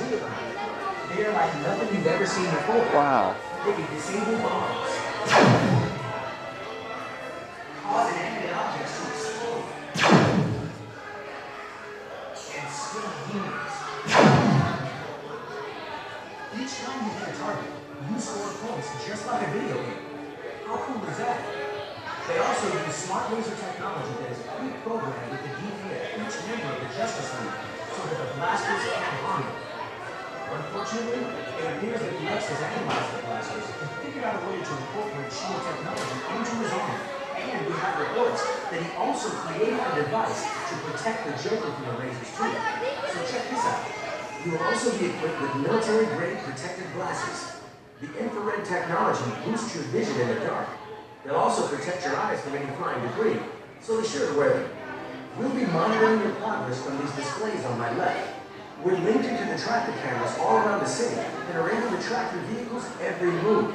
real. They are like nothing you've ever seen before. Wow. They can disable bombs, cause inanimate objects to explode, and sting humans. Each time you hit a target, you score points just like a video game. How cool is that? They also use smart laser technology that is pre-programmed with the DNA of each member of the Justice League, so that the blasters can't harm them. Unfortunately, it appears that Lex has analyzed the blasters and figured out a way to incorporate shield technology into his armor. And we have reports that he also created a device to protect the Joker from the lasers too. So check this out. You will also be equipped with military-grade protective glasses. The infrared technology boosts your vision in the dark. They'll also protect your eyes from any flying debris, so be sure to wear them. We'll be monitoring your progress from these displays on my left. We're linked into the traffic cameras all around the city and are able to track your vehicle's every move.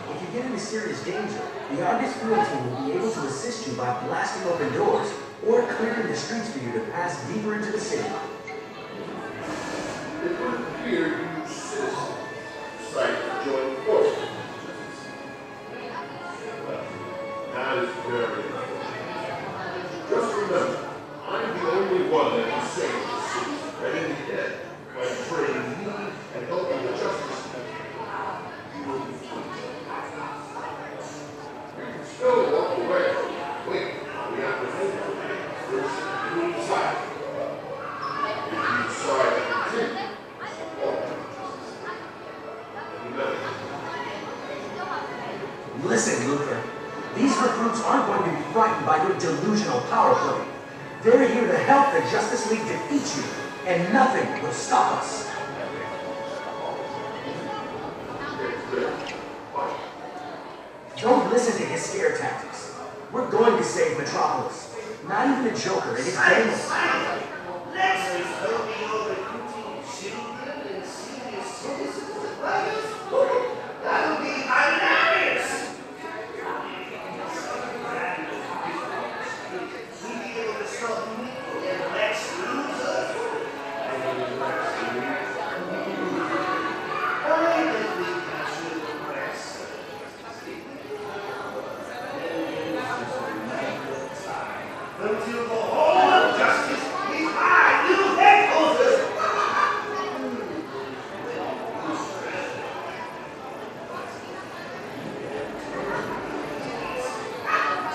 If you get into serious danger, the Argus field team will be able to assist you by blasting open doors or clearing the streets for you to pass deeper into the city. It would appear you citizens decide to join forces. Well, that is very important. Just remember, I'm the only one that can save the city, and in the end, by betraying me and helping the Justice League, you will be killed. You can still walk away. Wait, we have to think. First, you decide. If you decide to continue, Listen, Luthor. These recruits aren't going to be frightened by your delusional power play. They're here to help the Justice League defeat you, and nothing will stop us. Don't listen to his scare tactics. We're going to save Metropolis. Not even the Joker and his gang. Lex is helping all recruiting children and senior citizens and players. That'll be hilarious! We'll be able to stop Nico and Lex Luthor. Only if we capture the press. Until the whole of justice is our new headquarters!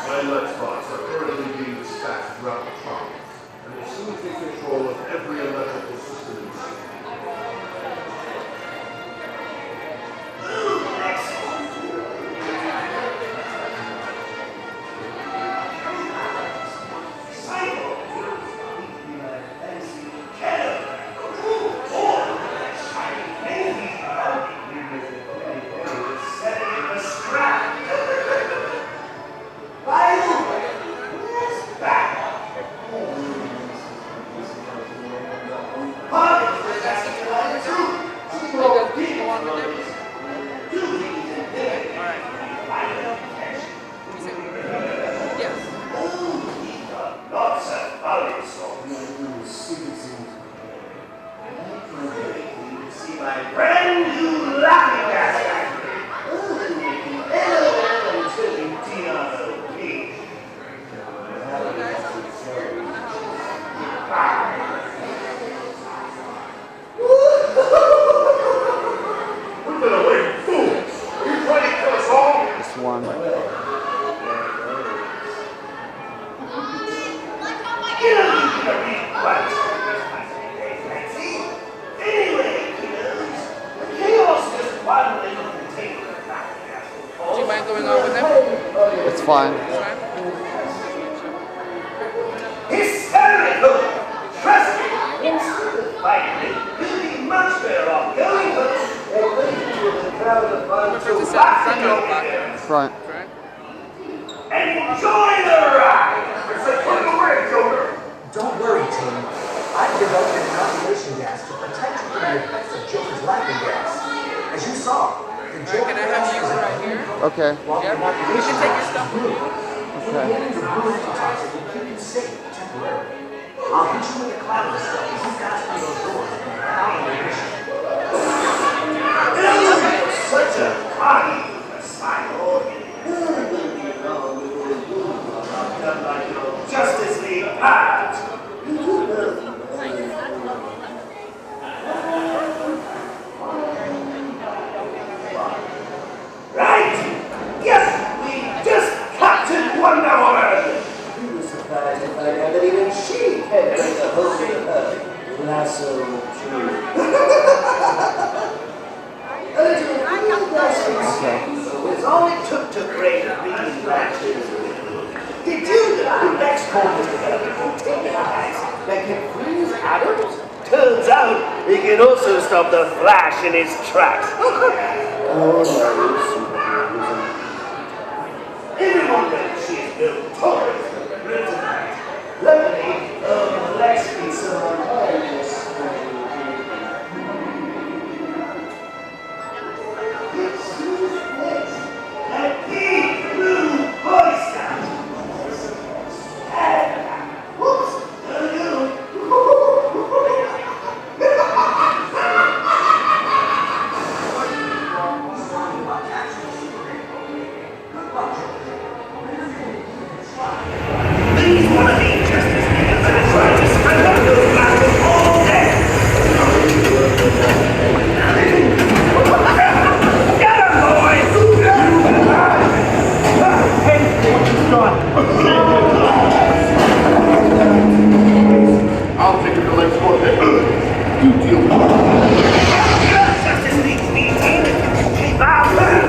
My Lex bots are currently being dispatched throughout Metropolis, and will soon take control of every electrical system in the city. It's fine. Hysterical! Trust me! Finally, you'll be much better off going home and waiting for the crowd of fun to watch over there. Front. And enjoy the ride! It's like putting away, Joker! Don't worry, team. I've developed an inoculation gas to protect you from the effects of Joker's laughing gas. As you saw, the Joker Can I have you right here? Okay. while the Yep. You inoculation can take your gas stuff is blue. Okay. Getting the blue antitoxin will keep you safe temporarily. I'll hit you with a cloud of stuff as you pass through those doors and head out on your mission. such a party for smile. Like your Justice League pals. Right! Yes, we just captured Wonder Woman! You were surprised to find out that even she can't break the hold of her lasso tree. A little It's all it took to break these latches. Did you know Lex Luthor's developing rotating eyes that can freeze atoms? Turns out he can also stop the Flash in his tracks. Everyone knows she is notorious for kryptonite. Luckily, Lex is someone else. That big blue boy scout. Whoops! These wannabe Justice Leaguers that are trying to spread up those blasts all day. Get him, boys! Hey, what you done? I'll take it to Lex Luthor. You deal with it. Justice League's meeting. Keep out there.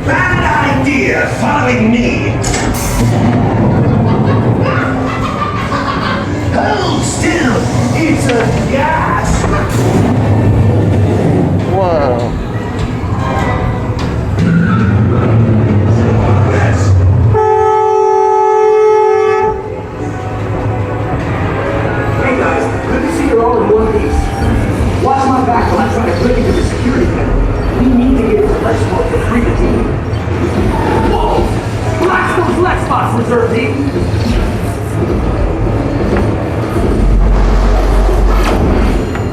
Bad idea following me. Hold still. It's a gas. Wow. Hey guys, good to see you're all in one piece. Watch my back while I try to break into the security panel. We need to get into Lex Luthor to free the team. Whoa! Blast those Lex spots, reserve team!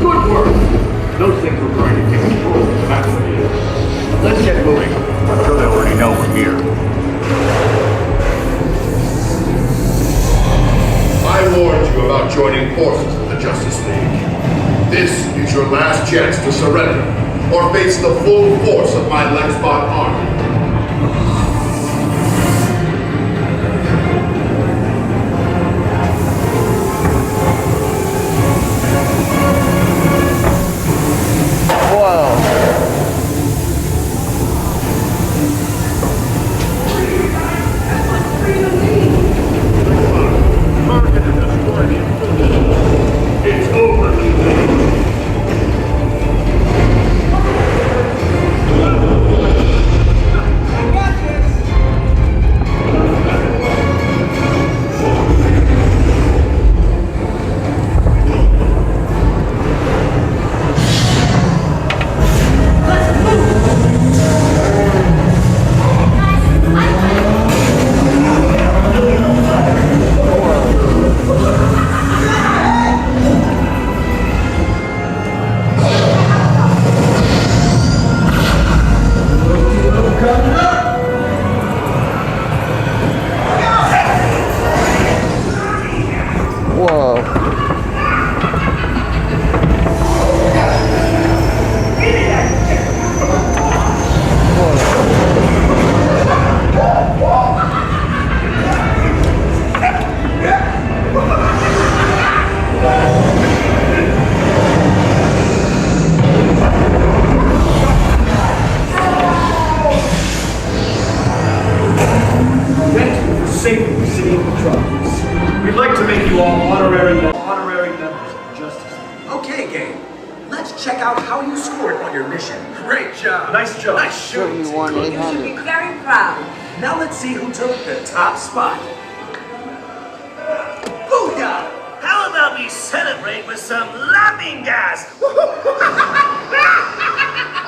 Good work! Those things were trying to take control of the battlefield. Let's get moving. I'm sure they already know we're here. I warned you about joining forces with the Justice League. This is your last chance to surrender, or face the full force of my Lexbot army. Wow. It's over. saving the city of Metropolis. We'd like to make you all honorary members of the Justice League. Okay, gang. Let's check out how you scored on your mission. Great job. Nice job. Nice shooting. You won You should 800. be very proud. Now let's see who took the top spot. Booyah! How about we celebrate with some laughing gas?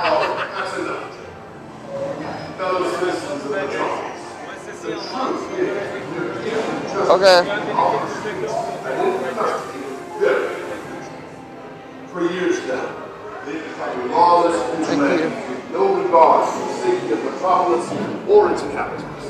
Oh, that's enough. Fellow citizens of Metropolis, the truth is, Okay. I didn't investigate very. For years now, they've become lawless vigilantes with no regard for the safety of Metropolis or its inhabitants.